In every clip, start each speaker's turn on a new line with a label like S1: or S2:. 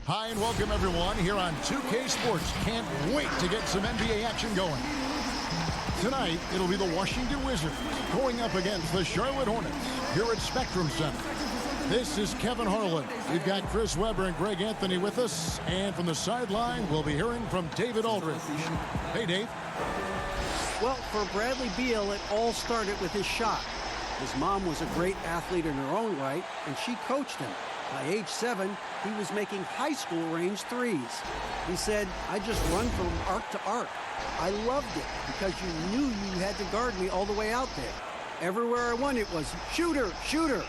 S1: Hi and welcome everyone here on 2K Sports. Can't wait to get some NBA action going. Tonight, it'll be the Washington Wizards going up against the Charlotte Hornets here at Spectrum Center. This is Kevin Harlan. We've got Chris Webber and Greg Anthony with us. And from the sideline, we'll be hearing from David Aldridge. Hey, Dave.
S2: Well, for Bradley Beal, it all started with his shot. His mom was a great athlete in her own right, and she coached him. By age 7, he was making high school range threes. He said, "I just run from arc to arc. I loved it because you knew you had to guard me all the way out there. Everywhere I went, it was shooter, shooter.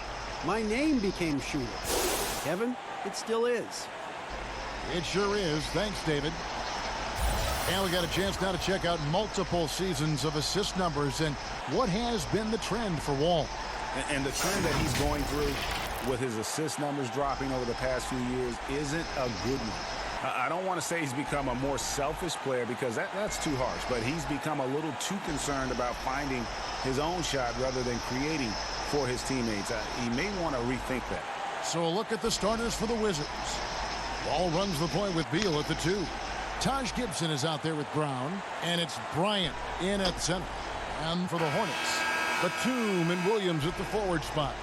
S2: My name became Shooter." Kevin, it still is.
S1: It sure is. Thanks, David. And we got a chance now to check out multiple seasons of assist numbers and what has been the trend for Wall.
S3: And the trend that he's going through with his assist numbers dropping over the past few years isn't a good one. I don't want to say he's become a more selfish player because that's too harsh, but he's become a little too concerned about finding his own shot rather than creating for his teammates. He may want to rethink that.
S1: So a look at the starters for the Wizards. Wall runs the point with Beal at the 2. Taj Gibson is out there with Brown, and it's Bryant in at center. And for the Hornets, Batum and Williams at the forward spots.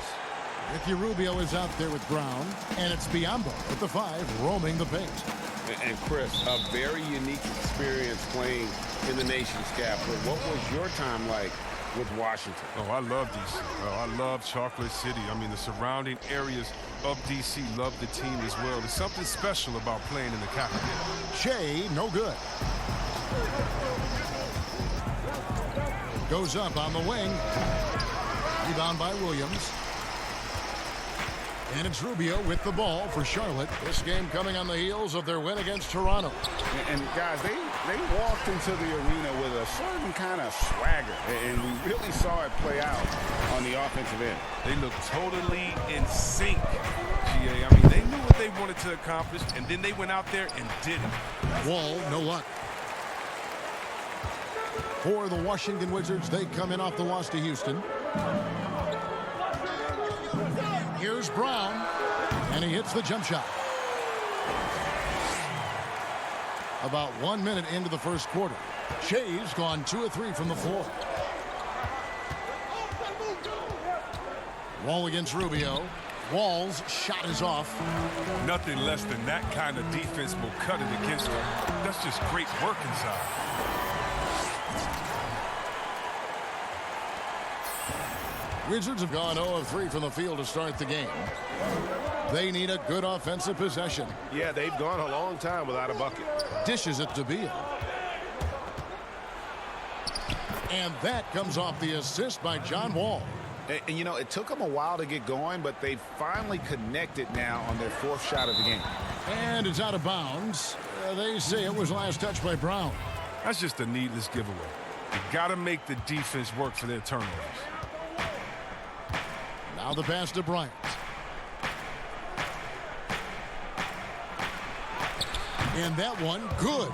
S1: Ricky Rubio is out there with Brown, and it's Biyombo at the 5, roaming the paint.
S4: And Chris, a very unique experience playing in the nation's capital. What was your time like with Washington?
S5: Oh, I love D.C. I love Chocolate City. I mean, the surrounding areas of D.C. love the team as well. There's something special about playing in the capital.
S1: Shea, no good. Goes up on the wing. Rebound by Williams. And it's Rubio with the ball for Charlotte. This game coming on the heels of their win against Toronto.
S3: And guys, they walked into the arena with a certain kind of swagger, and we really saw it play out on the offensive end.
S5: They looked totally in sync, GA. I mean, they knew what they wanted to accomplish, and then they went out there and did it.
S1: Wall, no luck. For the Washington Wizards, they come in off the loss to Houston. Here's Brown, and he hits the jump shot. About 1 minute into the first quarter. Shea's gone 2 of 3 from the floor. Wall against Rubio. Wall's shot is off.
S5: Nothing less than that kind of defense will cut it against them. That's just great work inside.
S1: Wizards have gone 0 of 3 from the field to start the game. They need a good offensive possession.
S4: Yeah, they've gone a long time without a bucket.
S1: Dishes it to Beal. And that comes off the assist by John Wall.
S3: And you know, it took them a while to get going, but they finally connected now on their 4th shot of the game.
S1: And it's out of bounds. They say it was last touched by Brown.
S5: That's just a needless giveaway. You got to make the defense work for their turnovers.
S1: Now the pass to Bryant. And that one, good.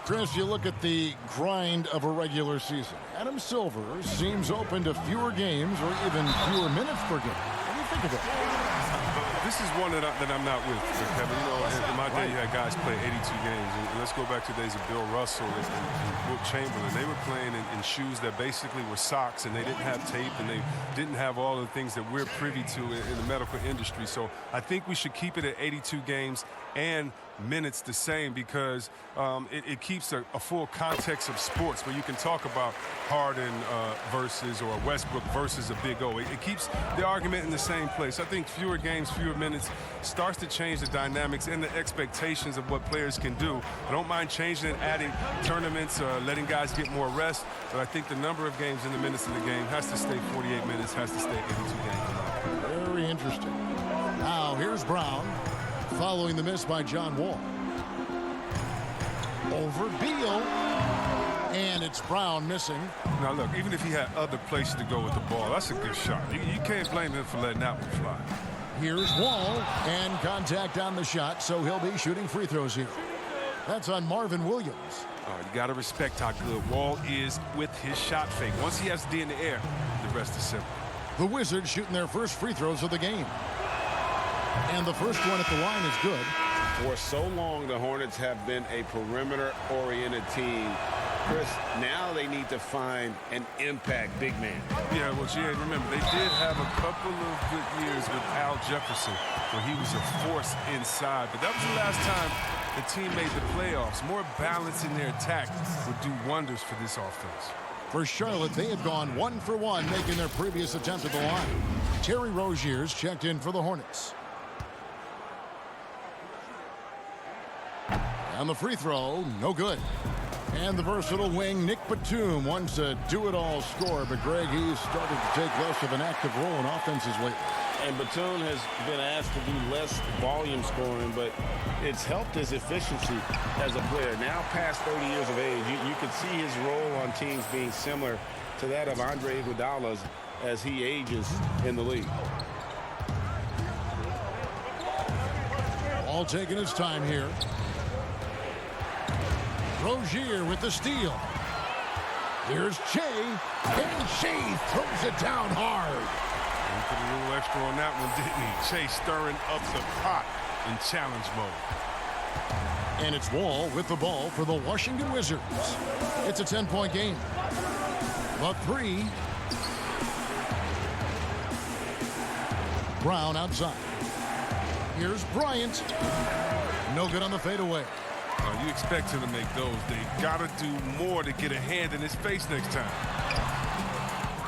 S1: Chris, you look at the grind of a regular season. Adam Silver seems open to fewer games or even fewer minutes per game. What do you think of it?
S5: This is one that I'm not with, Kevin. You know, in my day, you had guys play 82 games. And let's go back to the days of Bill Russell and Wilt Chamberlain. They were playing in shoes that basically were socks, and they didn't have tape, and they didn't have all the things that we're privy to in the medical industry. So I think we should keep it at 82 games and minutes the same because it keeps a full context of sports where you can talk about Harden versus or Westbrook versus a Big O. It keeps the argument in the same place. I think fewer games, fewer minutes starts to change the dynamics and the expectations of what players can do. I don't mind changing and adding tournaments, letting guys get more rest, but I think the number of games and the minutes in the game has to stay 48 minutes, has to stay 82 games.
S1: Very interesting. Now here's Brown. Following the miss by John Wall. Over Beal. And it's Brown missing.
S5: Now, look, even if he had other places to go with the ball, that's a good shot. You can't blame him for letting that one fly.
S1: Here's Wall, and contact on the shot, so he'll be shooting free throws here. That's on Marvin Williams.
S5: Oh, you got to respect how good Wall is with his shot fake. Once he has to be in the air, the rest is simple.
S1: The Wizards shooting their first free throws of the game. And the first one at the line is good.
S4: For so long, the Hornets have been a perimeter-oriented team. Chris, now they need to find an impact big man.
S5: Yeah, well, G.A., remember, they did have a couple of good years with Al Jefferson where he was a force inside. But that was the last time the team made the playoffs. More balance in their attack would do wonders for this offense.
S1: For Charlotte, they had gone 1 for 1, making their previous attempt at the line. Terry Rozier's checked in for the Hornets. And the free throw, no good. And the versatile wing, Nick Batum, wants to do-it-all score, but Greg, he's started to take less of an active role in offenses lately.
S4: And Batum has been asked to do less volume scoring, but it's helped his efficiency as a player. Now past 30 years of age, you can see his role on teams being similar to that of Andre Iguodala's as he ages in the league.
S1: All taking his time here. Rozier with the steal. Here's Shea, and Shea throws it down hard.
S5: He put a little extra on that one, didn't he? Shea stirring up the pot in challenge mode.
S1: And it's Wall with the ball for the Washington Wizards. It's a 10-point game. The three. Brown outside. Here's Bryant. No good on the fadeaway.
S5: You expect him to make those. They got to do more to get a hand in his face next time.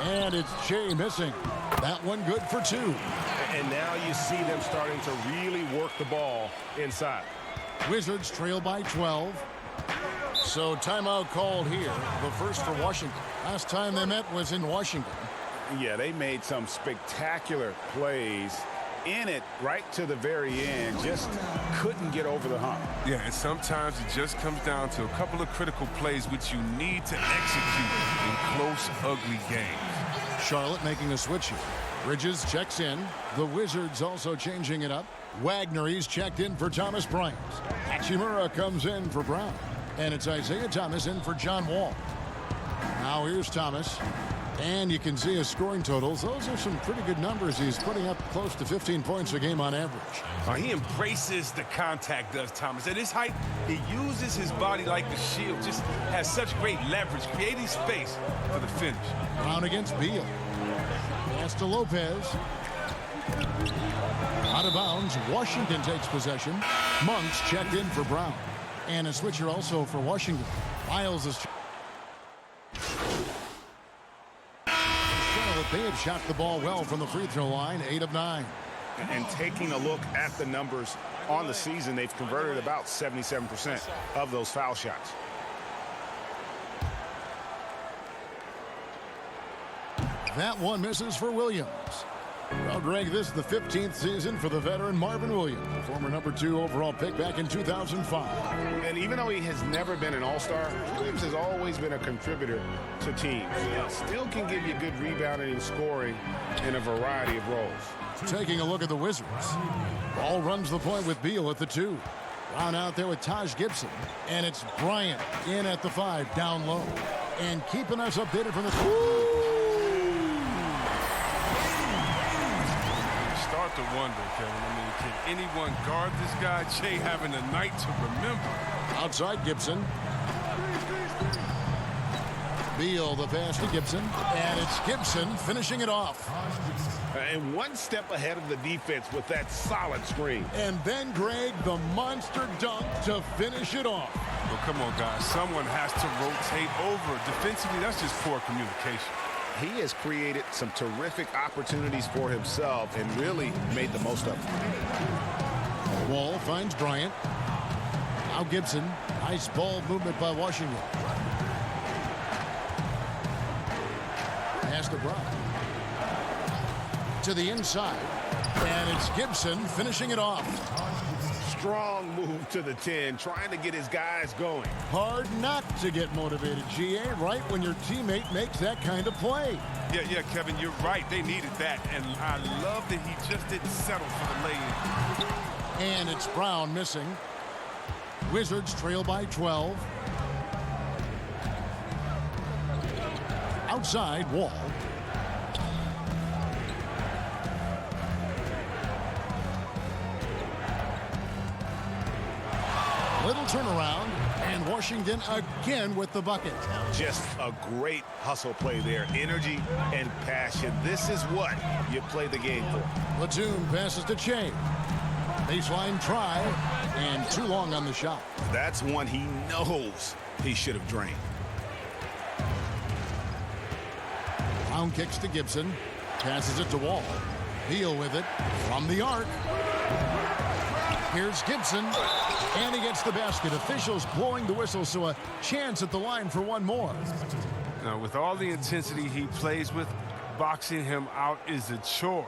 S1: And it's Shea missing. That one good for 2.
S3: And now you see them starting to really work the ball inside.
S1: Wizards trail by 12. So timeout called here. The first for Washington. Last time they met was in Washington.
S3: Yeah, they made some spectacular plays in it right to the very end. Just couldn't get over the hump.
S5: Yeah, and sometimes it just comes down to a couple of critical plays which you need to execute in close, ugly games.
S1: Charlotte making a switch here. Bridges checks in. The Wizards also changing it up. Wagner, he's checked in for Thomas Bryant. Hachimura comes in for Brown. And it's Isaiah Thomas in for John Wall. Now here's Thomas. And you can see his scoring totals. Those are some pretty good numbers. He's putting up close to 15 points a game on average.
S5: He embraces the contact, does Thomas. At his height, he uses his body like a shield. Just has such great leverage, creating space for the finish.
S1: Brown against Beal. Pass to Lopez. Out of bounds. Washington takes possession. Monks checked in for Brown. And a switcher also for Washington. Miles is... They have shot the ball well from the free throw line, 8 of 9.
S3: And taking a look at the numbers on the season, they've converted about 77% of those foul shots.
S1: That one misses for Williams. Well, Greg, this is the 15th season for the veteran Marvin Williams, former #2 overall pick back in 2005.
S3: And even though he has never been an all-star, Williams has always been a contributor to teams. Still can give you good rebounding and scoring in a variety of roles.
S1: Taking a look at the Wizards. Ball runs the point with Beal at the 2. Brown out there with Taj Gibson. And it's Bryant in at the 5, down low. And keeping us updated from the...
S5: Start to wonder, Kevin. I mean, can anyone guard this guy? Shea having a night to remember.
S1: Outside Gibson. Beal the pass to Gibson. And it's Gibson finishing it off.
S3: And one step ahead of the defense with that solid screen.
S1: And then, Greg, the monster dunk to finish it off.
S5: Well, come on, guys. Someone has to rotate over. Defensively, that's just poor communication.
S3: He has created some terrific opportunities for himself and really made the most of them.
S1: Wall finds Bryant. Now Gibson. Nice ball movement by Washington. Pass to Brown. To the inside. And it's Gibson finishing it off.
S4: strong move to the 10, trying to get his guys going.
S1: Hard not to get motivated, GA, right when your teammate makes that kind of play.
S5: Yeah, Kevin, you're right. They needed that, and I love that he just didn't settle for the lay-in.
S1: And it's Brown missing. Wizards trail by 12. Outside, Wall. Little turnaround, and Washington again with the bucket.
S3: Just a great hustle play there. Energy and passion. This is what you play the game for.
S1: Platoon passes to Che. Baseline try, and too long on the shot.
S3: That's one he knows he should have drained.
S1: Brown kicks to Gibson. Passes it to Wall. Beal with it from the arc. Here's Gibson. And he gets the basket. Officials blowing the whistle, so a chance at the line for one more.
S5: Now, with all the intensity he plays with, boxing him out is a chore.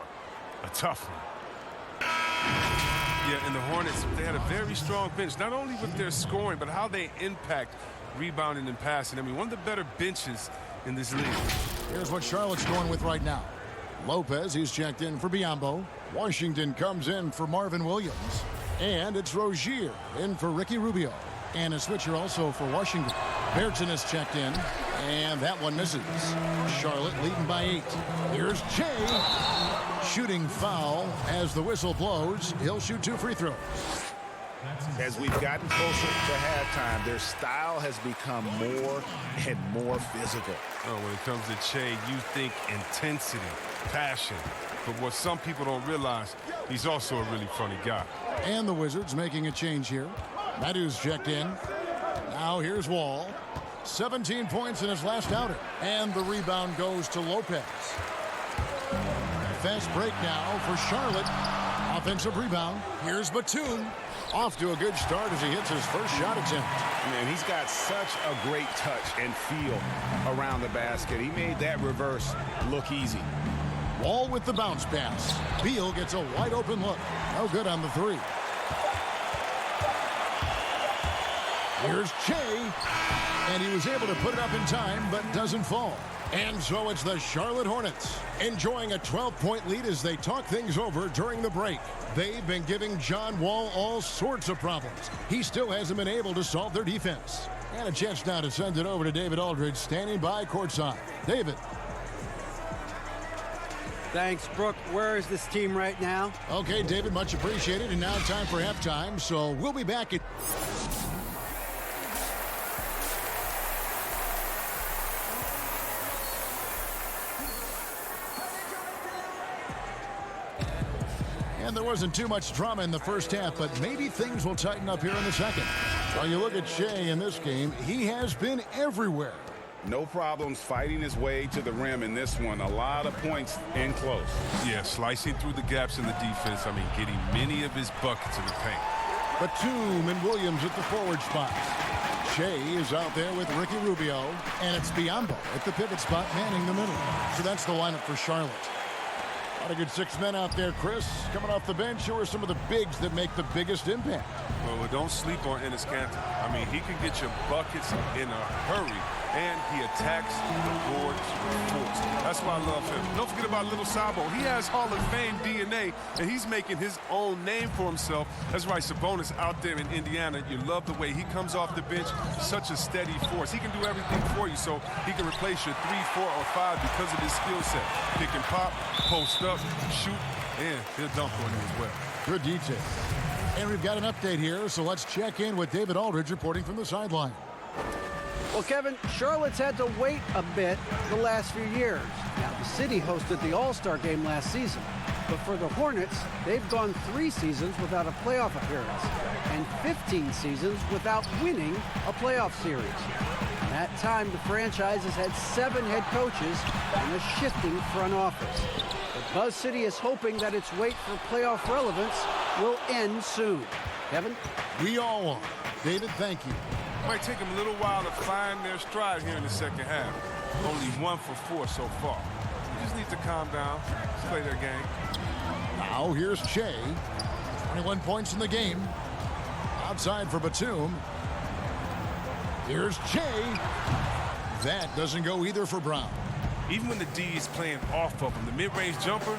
S5: A tough one. Yeah, and the Hornets, they had a very strong bench, not only with their scoring, but how they impact rebounding and passing. I mean, one of the better benches in this league.
S1: Here's what Charlotte's going with right now. Lopez, he's checked in for Biombo. Washington comes in for Marvin Williams. And it's Rozier in for Ricky Rubio. And a switcher also for Washington. Berton is checked in, and that one misses. Charlotte leading by 8. Here's Che. Shooting foul as the whistle blows. He'll shoot 2 free throws.
S3: As we've gotten closer to halftime, their style has become more and more physical.
S5: Oh, when it comes to Che, you think intensity, passion. But what some people don't realize, he's also a really funny guy.
S1: And the Wizards making a change here. Madu's checked in. Now here's Wall. 17 points in his last outing. And the rebound goes to Lopez. Fast break now for Charlotte. Offensive rebound. Here's Batum. Off to a good start as he hits his first shot attempt.
S3: Man, he's got such a great touch and feel around the basket. He made that reverse look easy.
S1: Wall with the bounce pass. Beal gets a wide open look. No good on the 3. Here's Che. And he was able to put it up in time, but doesn't fall. And so it's the Charlotte Hornets enjoying a 12-point lead as they talk things over during the break. They've been giving John Wall all sorts of problems. He still hasn't been able to solve their defense. And a chance now to send it over to David Aldridge standing by courtside. David.
S2: Thanks, Brooke. Where is this team right now?
S1: Okay, David, much appreciated. And now time for halftime, so we'll be back at... And there wasn't too much drama in the first half, but maybe things will tighten up here in the second. So you look at Shea in this game, he has been everywhere.
S3: No problems fighting his way to the rim in this one. A lot of points in close.
S5: Yeah, slicing through the gaps in the defense. I mean, getting many of his buckets in the paint.
S1: Batum and Williams at the forward spots. Shea is out there with Ricky Rubio, and it's Biombo at the pivot spot manning the middle. So that's the lineup for Charlotte. A lot of good 6 men out there, Chris. Coming off the bench, who are some of the bigs that make the biggest impact?
S5: Well, don't sleep on Enes Kanter. I mean, he can get you buckets in a hurry, and he attacks the boards with force. That's why I love him. Don't forget about Little Sabo. He has Hall of Fame DNA, and he's making his own name for himself. That's right, Sabonis out there in Indiana. You love the way he comes off the bench, such a steady force. He can do everything for you, so he can replace your 3, 4, or 5 because of his skill set. Pick and pop, post up, shoot, and he'll dunk on you as well.
S1: Good detail. And we've got an update here, so let's check in with David Aldridge reporting from the sideline.
S2: Well, Kevin, Charlotte's had to wait a bit the last few years. Now, the city hosted the All-Star game last season. But for the Hornets, they've gone 3 seasons without a playoff appearance and 15 seasons without winning a playoff series. In that time, the franchise has had 7 head coaches and a shifting front office. But Buzz City is hoping that its wait for playoff relevance will end soon. Kevin?
S1: We all are. David, thank you.
S5: Might take them a little while to find their stride here in the second half. Only 1 for 4 so far. You just need to calm down, play their game.
S1: Now here's Che. 21 points in the game. outside for Batum. Here's Jay. That doesn't go either for Brown.
S5: Even when the D is playing off of him, the mid-range jumper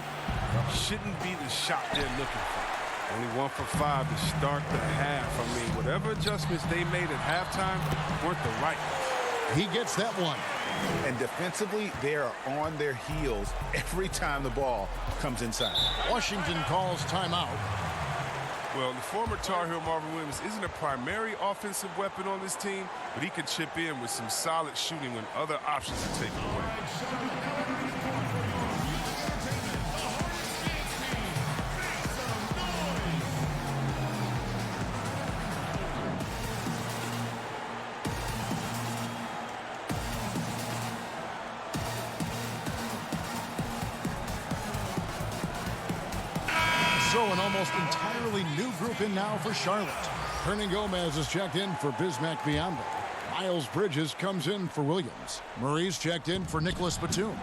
S5: shouldn't be the shot they're looking for. Only 1 for 5 to start the half. I mean, whatever adjustments they made at halftime weren't the right ones.
S1: He gets that one.
S3: And defensively, they are on their heels every time the ball comes inside.
S1: Washington calls timeout.
S5: Well, the former Tar Heel Marvin Williams isn't a primary offensive weapon on this team, but he can chip in with some solid shooting when other options are taken away.
S1: So an almost entirely new group in now for Charlotte. Hernan Gomez is checked in for Bismack Biyombo. Miles Bridges comes in for Williams. Murray's checked in for Nicholas Batum.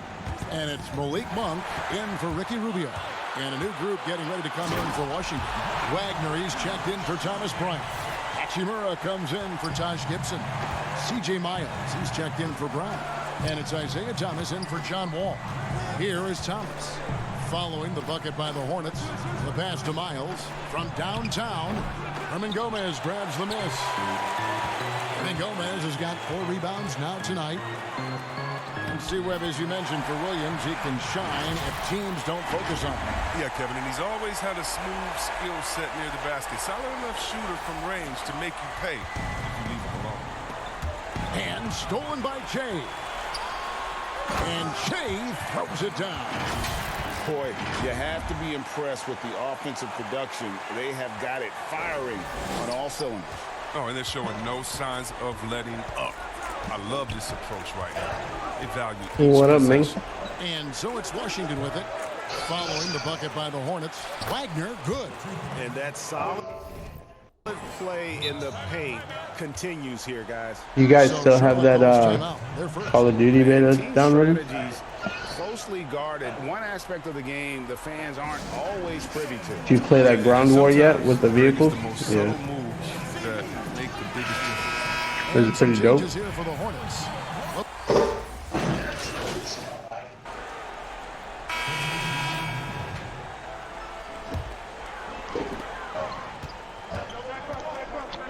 S1: And it's Malik Monk in for Ricky Rubio. And a new group getting ready to come in for Washington. Wagner, he's checked in for Thomas Bryant. Hachimura comes in for Taj Gibson. C.J. Miles, he's checked in for Brown. And it's Isaiah Thomas in for John Wall. Here is Thomas. Following the bucket by the Hornets. The pass to Miles from downtown. Hernan Gomez grabs the miss. Hernan Gomez has got 4 rebounds now tonight. And C-Webb, as you mentioned, for Williams, he can shine if teams don't focus on him.
S5: Yeah, Kevin, and he's always had a smooth skill set near the basket. Solid enough shooter from range to make you pay if you leave him alone.
S1: And stolen by Jay. And Jay throws it down.
S4: Boy, you have to be impressed with the offensive production. They have got it firing on all cylinders.
S5: Oh, and they're showing no signs of letting up. I love this approach right now. They value
S6: What up, man?
S1: And so it's Washington with it. Following the bucket by the Hornets. Wagner, good.
S3: And that solid play in the paint continues here, guys.
S6: You guys
S1: So
S6: still have
S1: Charlotte
S6: that
S1: calls timeout. They're first.
S6: Call of Duty beta
S3: Team
S6: downloaded?
S3: strategies closely guarded. One aspect of the game the fans aren't always privy to.
S6: Did you play that ground war yet with the vehicles?
S5: The most
S6: Yeah.
S5: subtle moves that make the biggest difference.
S6: Was it pretty dope?
S1: Changes here for the Hornets.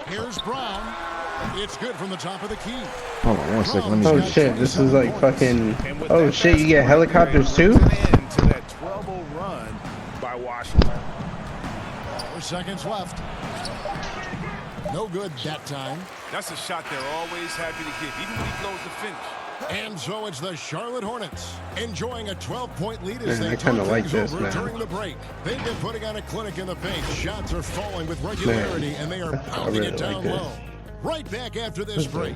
S1: Here's Brown. It's good from the top of the key.
S7: Hold on 1 second. Let me
S6: Oh
S7: get
S6: shit, this is like fucking...
S3: And with
S6: Oh
S3: that
S6: shit, you get
S3: basket,
S6: helicopters too?
S3: to that 12-0 run by Washington.
S1: 4 seconds left. No good that time.
S5: That's a shot they're always happy to get, even when he blows the finish.
S1: And so it's the Charlotte Hornets enjoying a 12-point lead as
S6: Man,
S1: they
S6: I kinda
S1: talk
S6: like
S1: things
S6: this,
S1: over
S6: man.
S1: during the break. They've been putting on a clinic in the paint. Shots are falling with regularity, and they are pounding
S6: really
S1: it down
S6: like this.
S1: low. Right back after this break.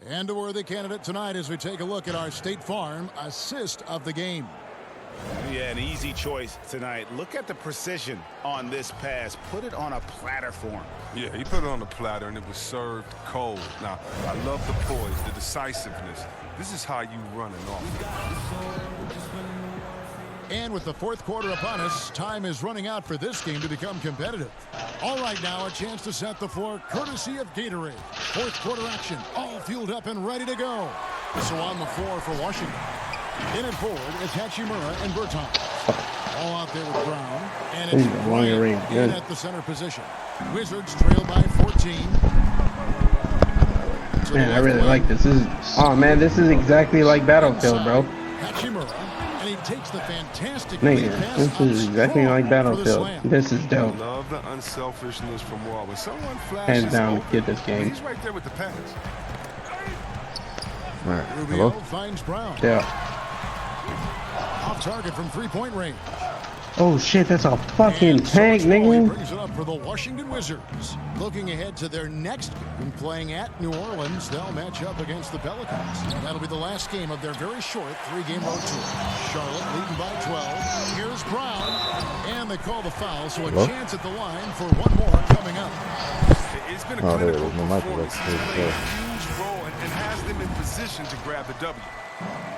S1: And a worthy candidate tonight as we take a look at our State Farm assist of the game.
S3: Yeah, an easy choice tonight. Look at the precision on this pass. Put it on a platter form.
S5: Yeah, he put it on the platter and it was served cold. Now, I love the poise, the decisiveness. This is how you run an offense.
S1: And with the fourth quarter upon us, time is running out for this game to become competitive. All right, now a chance to set the floor courtesy of Gatorade. Fourth quarter action, all fueled up and ready to go. So on the floor for Washington. In and forward is Hachimura and Bertans. All out there with Brown. And it's
S6: Ooh, long range,
S1: Bryant
S6: good.
S1: in at the center position. Wizards trail by 14.
S6: Man, I really like this. This is... Oh man, this is exactly like Battlefield, bro.
S1: Hachimura. And he takes the fantastic
S6: Man,
S1: lead pass
S6: this is
S1: out
S6: exactly
S1: strong
S6: like
S1: for the
S6: Battlefield.
S1: slam.
S6: This is
S5: I
S6: dope.
S5: love the unselfishness from Wall. When someone flashes
S6: Hands down,
S5: open,
S6: get this game.
S5: he's right there with the pass.
S7: All right.
S1: Rubio
S7: Hello?
S1: finds Brown.
S6: Yeah.
S1: Off target from three-point range.
S6: Oh shit, that's a fucking
S1: And
S6: tank,
S1: Coach Paulie
S6: nigga.
S1: brings it up for the Washington Wizards. Looking ahead to their next game, playing at New Orleans, they'll match up against the Pelicans. That'll be the last game of their very short 3-game road tour. Charlotte leading by 12. Here's Brown, and they call the foul, so a chance at the line for one more coming up.
S5: It's been a clinical performance. He's played a huge role and has them in position to grab the W.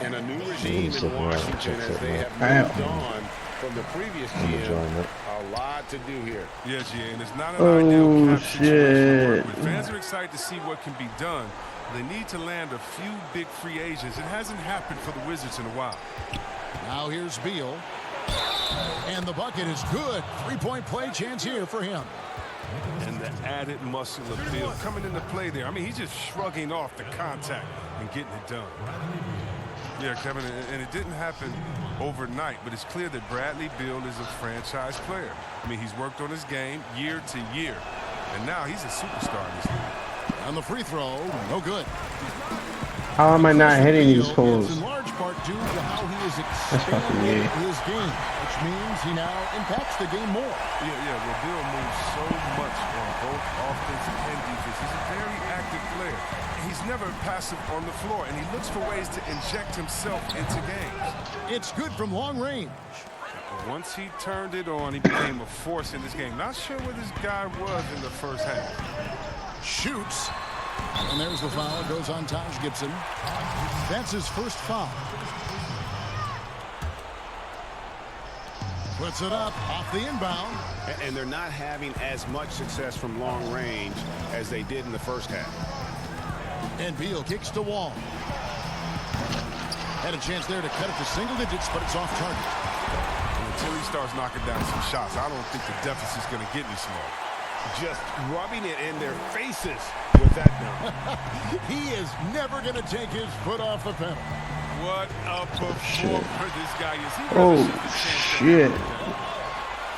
S4: And a new regime in Washington as they have moved on from the previous GM. A lot to do here.
S5: Yeah, GA, and it's not an ideal cap situation to work with. Fans are excited to see what can be done. They need to land a few big free agents. It hasn't happened for the Wizards in a while.
S1: Now here's Beal. And the bucket is good. 3-point play chance here for him.
S5: And the added muscle of Beal coming into play there. I mean, he's just shrugging off the contact and getting it done. Yeah, Kevin, and it didn't happen overnight, but it's clear that Bradley Beal is a franchise player. I mean, he's worked on his game year to year, and now he's a superstar in this league.
S1: On the free throw, no good.
S6: How am I not hitting these holes?
S1: In large part due to how he is
S6: fucking
S1: expanding
S6: gay.
S1: his game, which means he now impacts the game more.
S5: Yeah, well, Beal moves so much on both offense and defense. He's a very active player. He's never passive on the floor, and he looks for ways to inject himself into games.
S1: It's good from long range.
S5: Once he turned it on, he became a force in this game. Not sure where this guy was in the first half.
S1: Shoots. And there's the foul. Goes on Taj Gibson. That's his first foul. Puts it up off the inbound.
S4: And they're not having as much success from long range as they did in the first half.
S1: And Beal kicks to Wall. Had a chance there to cut it to single digits, but it's off target.
S5: And until he starts knocking down some shots, I don't think the deficit's going to get any smaller.
S4: Just rubbing it in their faces with that number.
S1: He is never going to take his foot off the pedal.
S5: What a performer this guy is. He
S6: Oh shit.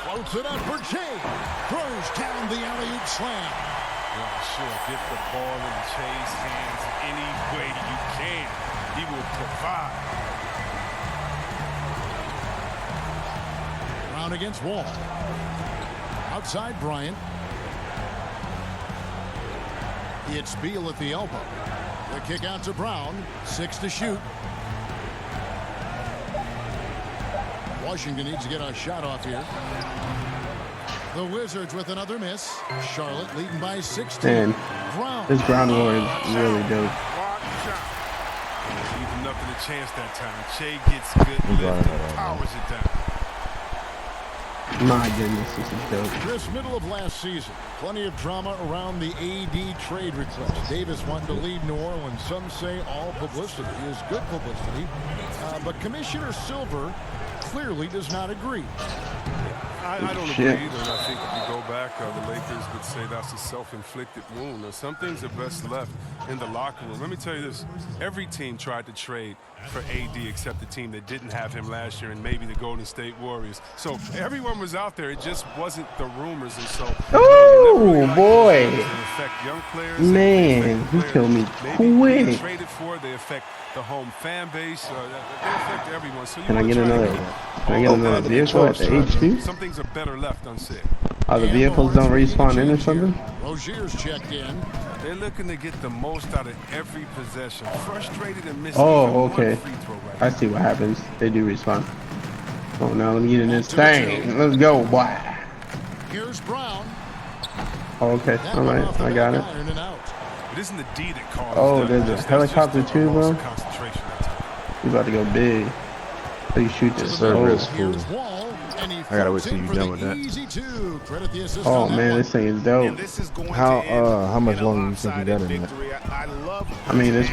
S1: Floats it up for Jay. Throws down the alley-oop slam.
S5: Well, sure, get the ball in Jay's hands any way you can. He will provide.
S1: Brown against Wall. Outside Bryant. It's Beal at the elbow. The kick out to Brown. 6 to shoot. Washington needs to get a shot off here. The Wizards with another miss. Charlotte leading by 16.
S6: Man,
S1: Brown.
S6: this ground roll is really dope.
S5: Even nothing a chance that time. Shea gets good lift and powers it down.
S6: My goodness, this is dope.
S1: This middle of last season, plenty of drama around the AD trade request. Davis wanting to leave New Orleans. Some say all publicity is good publicity. But Commissioner Silver clearly does not agree.
S5: I don't agree either. I think if you go back, the Lakers would say that's a self-inflicted wound. Now, some things are best left in the locker room. Let me tell you this. Every team tried to trade for AD except the team that didn't have him last year and maybe the Golden State Warriors. So everyone was out there. It just wasn't the rumors. And so,
S6: oh, boy.
S5: They affect young players.
S6: Man, he killed me quick.
S5: They traded for, they affect the home fan base. They affect everyone. So you
S6: Can I get another? Can I get another vehicle at the H2?
S5: Some things are better left unsaid.
S6: Oh, the vehicles don't respawn in or something?
S1: Rozier's checked in.
S5: They're looking to get the most out of every possession. Frustrated and missing
S6: Oh, okay.
S5: free throw right
S6: I see what happens. They do respawn. Oh, now let me get in this thing. Let's go, boy.
S1: Here's Brown.
S6: Oh, okay. All right. I got it.
S1: Iron and out.
S5: It isn't the D that causes
S6: Oh,
S5: that.
S6: there's a
S5: That's
S6: helicopter
S5: just
S6: too,
S5: loss
S6: bro.
S5: of concentration that time.
S6: You about to go big. So you shoot this.
S7: server is
S6: Oh,
S7: full.
S1: Here's Wall, and he
S7: I gotta wait
S1: floats
S7: till
S1: in
S7: you
S1: for
S7: done
S1: the
S7: with that.
S1: easy two. Credit the assist
S6: oh
S1: on that
S6: man,
S1: one.
S6: this thing is
S4: And
S6: dope.
S4: this is going
S7: How
S4: to end
S7: how much
S4: in a
S7: longer you think you got in
S4: lopsided
S7: that?
S4: victory. I love
S6: I mean, it's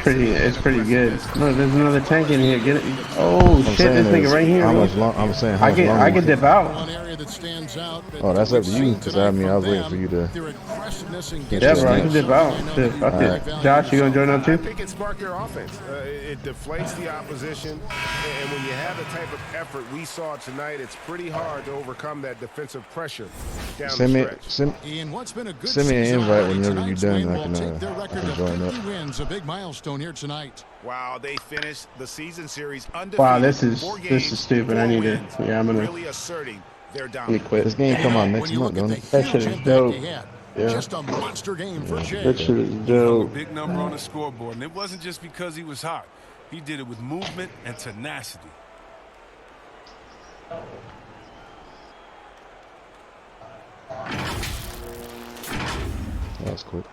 S6: pretty good. Look, there's another tank in here. Get it? Oh shit, this nigga right here.
S7: How
S6: bro.
S7: much long? I'm saying how
S6: I
S7: much
S6: can
S7: longer?
S6: I can dip out.
S1: One area that stands out.
S7: Oh, that's up to
S1: we've
S7: you,
S1: seen
S7: 'cause
S1: tonight
S7: I mean, I was
S1: from
S7: waiting for you
S1: them,
S7: to-
S1: their aggressiveness in
S7: Yeah,
S6: Yeah,
S1: getting
S6: bro, I can
S1: shots.
S6: dip out.
S1: I know
S6: Shit,
S1: that
S6: fuck
S1: you
S6: it.
S1: value
S6: Josh, you gonna join up
S4: I
S6: too?
S4: think it sparked their offense. It deflates the opposition, and when you have the type of effort we saw tonight, it's pretty hard to overcome that defensive pressure down
S7: Send
S4: the
S7: me
S4: stretch.
S1: In what's been a good
S7: Send me an
S1: season
S7: invite
S1: already,
S7: whenever you're
S1: tonight's
S7: done.
S1: win
S7: I
S1: will
S7: can,
S1: take their
S7: I
S1: record
S7: can
S1: to
S7: join
S1: 50
S7: up.
S1: wins, a big milestone here tonight.
S8: Wow, they finished the season series undefeated.
S6: Wow, this is
S8: 4 games,
S6: stupid. I
S8: 4
S6: need to.
S8: wins,
S6: Yeah, I'm gonna.
S8: really asserting
S3: They're
S7: He
S3: dominant.
S7: quit.
S6: This game come out
S1: When
S6: next
S1: you
S6: month,
S1: look at
S6: don't
S1: the
S6: it?
S7: That
S1: huge
S7: shit is
S1: impact
S7: dope.
S1: he had,
S7: Yeah.
S1: just a monster game for Jay.
S7: That shit is
S5: He hung a
S7: dope.
S5: big number on the scoreboard, and it wasn't just because he was hot. He did it with movement and tenacity.
S6: That was quick.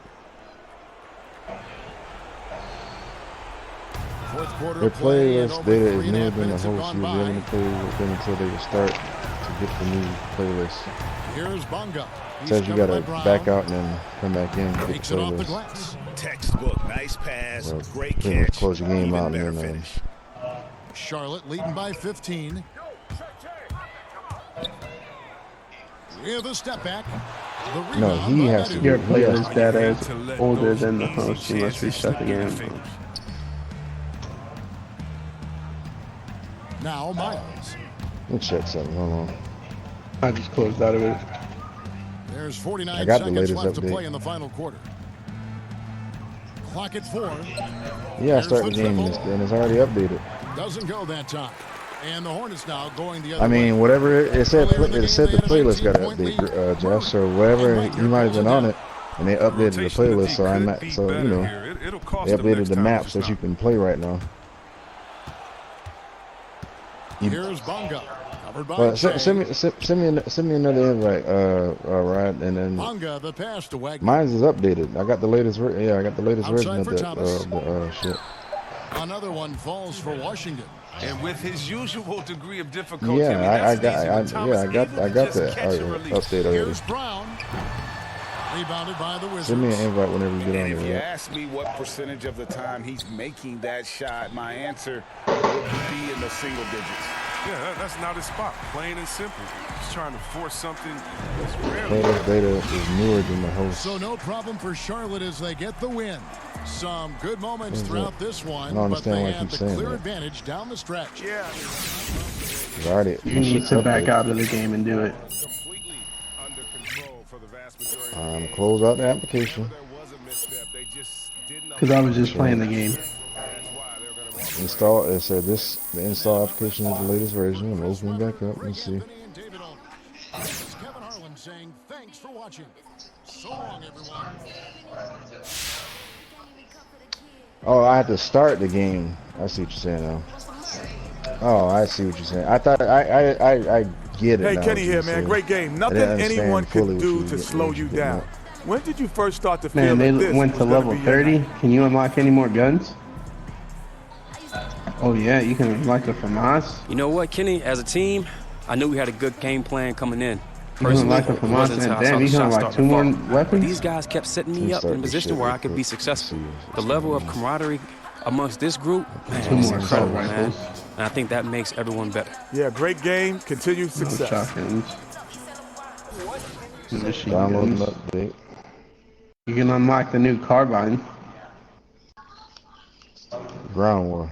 S1: Fourth quarter
S6: Their
S1: of play and
S6: playlist
S1: over
S6: data is
S1: 3.5
S6: newer than the
S1: minutes have
S6: host.
S1: gone
S6: You'll be able
S1: by.
S6: to play with them until they start to get the new playlist.
S1: Here's Bunga.
S6: It says you
S1: covered
S6: gotta
S1: by Brown.
S6: back out and then come back in and get
S1: Takes
S6: the
S1: it off the
S6: playlist.
S1: glass.
S3: Textbook. Nice pass.
S6: Well,
S3: Great
S6: pretty much
S3: catch.
S6: close your game
S3: Even
S6: out and
S3: better
S6: then
S3: finish.
S1: Charlotte leading by 15. With a step back. The
S6: No,
S1: rebound
S6: he
S1: by
S6: has to
S1: Edu.
S6: do
S7: Your
S6: it.
S7: playlist data
S5: Hate
S7: is
S5: to let
S7: older
S5: those
S7: than the
S5: easy
S7: host. You must
S5: chances
S7: reset
S5: slip
S7: the
S5: through your
S7: game.
S5: fingers.
S1: Now Miles.
S6: Let me check something. Hold on.
S7: I just closed out of it.
S1: There's
S6: I
S1: 49
S6: got the
S1: seconds
S6: latest
S1: left to
S6: update.
S1: play in the final quarter. Clock at 4.
S6: Yeah, I
S1: Here's
S6: start
S1: the
S6: the game
S1: triple.
S6: and it's already updated.
S1: Doesn't go that time. And the Hornets now going the other
S6: I mean,
S1: way.
S6: whatever it said,
S1: Earlier in the
S6: it
S1: game,
S6: said
S1: they
S6: the
S1: had a
S6: playlist got to
S1: 19-point
S6: update,
S1: lead.
S6: Josh. So whatever,
S1: And right
S6: he
S1: here
S6: might have
S1: calls
S6: been
S1: it
S6: on
S1: down.
S6: it, and they updated the
S5: Rotation of
S6: playlist.
S5: D
S6: So I'm
S5: could
S6: not.
S5: be
S6: So
S5: better
S6: you know,
S5: here. It'll cost
S6: they
S5: them
S6: updated
S5: next
S6: the
S5: time if
S6: maps
S5: it's
S6: that you
S5: not.
S6: can play right now.
S1: Here's Bunga. Covered by
S6: Well,
S1: Jay.
S6: send me another invite, Rod, and then
S1: Bunga, the pass to Wagner.
S6: mine's is updated. I got the latest. Yeah, I got the latest version
S1: Outside
S6: of
S1: for
S6: that.
S1: Thomas.
S6: Shit.
S1: Another one falls for Washington.
S5: And with his usual degree of difficulty,
S6: Yeah, I
S5: that's
S6: got,
S5: an easy one, Thomas,
S6: I got
S5: even to
S6: that
S5: just catch and release.
S6: update already.
S1: Here's Brown. Rebounded by the Wizards.
S6: Send me an invite whenever you get on
S3: And if you
S6: there.
S3: ask me what percentage of the time he's making that shot, my answer would be in the single digits.
S5: Yeah, that's not his spot. Plain and simple. He's trying to force something that's rarely.
S6: Playlist data is newer than the host.
S1: So no problem for Charlotte as they get the win. Some good moments
S6: Is
S1: throughout
S6: it?
S1: this one,
S6: I don't
S1: but they
S6: understand why I
S1: had
S6: keep
S1: the
S6: saying
S1: clear
S6: that.
S1: advantage down the stretch.
S3: Yeah.
S6: It's already.
S7: You need
S6: it's
S7: to back
S6: updated.
S7: out of the game and do it.
S3: Completely under control for the vast majority of the
S6: I'm
S3: game.
S6: close out the application.
S3: There was a misstep. They just didn't
S7: Because I was just playing the game.
S3: That's why they're going to walk
S6: Install. It said the install application is the latest version. I'm opening back up. Let's see.
S1: Anthony and David Olney. This is Kevin Harlan saying thanks for watching. So long, everyone.
S6: Oh, I had to start the game. I see what you're saying now. Oh, I see what you're saying. I thought I get it.
S8: Hey,
S6: now,
S8: Kenny
S6: what
S8: here,
S6: you're
S8: man.
S6: saying.
S8: Great game.
S6: I
S8: Nothing
S6: didn't understand
S8: anyone
S6: fully
S8: could
S6: what
S8: do
S6: you
S8: to
S6: get-
S8: slow
S6: what
S8: you
S6: getting
S8: down.
S6: at.
S8: When did you first start to feel
S7: Man, they
S8: like this
S7: went
S8: was
S7: to
S8: gonna
S7: level
S8: be your
S7: 30.
S8: night?
S7: Can you unlock any more guns? Oh yeah, you can unlock the FAMAS.
S9: You know what, Kenny? As a team, I knew we had a good game plan coming in.
S7: You can
S9: Personally,
S7: unlock the
S9: it
S7: FAMAS
S9: wasn't
S7: and
S9: until I saw
S7: damn,
S9: the
S7: you can
S9: shot
S7: unlock
S9: start
S7: 2
S9: to
S7: more
S9: fall. But
S7: weapons.
S9: these guys kept setting
S6: Let me
S9: me up
S6: start
S9: in a
S6: this
S9: position
S6: shit
S9: where
S6: real
S9: I could be
S6: quick.
S9: successful.
S6: Let's
S9: The
S6: see
S9: level
S6: what's
S9: of
S6: going on.
S9: camaraderie amongst this group, man,
S7: 2
S9: is
S7: more
S9: incredible,
S7: assault
S9: man.
S7: rifles.
S9: And I think that makes everyone better.
S8: Yeah, great game. Continued
S7: No
S8: success.
S7: shotguns. Machine
S6: Downloading
S7: guns.
S6: update.
S7: You can unlock the new carbine.
S6: Ground war.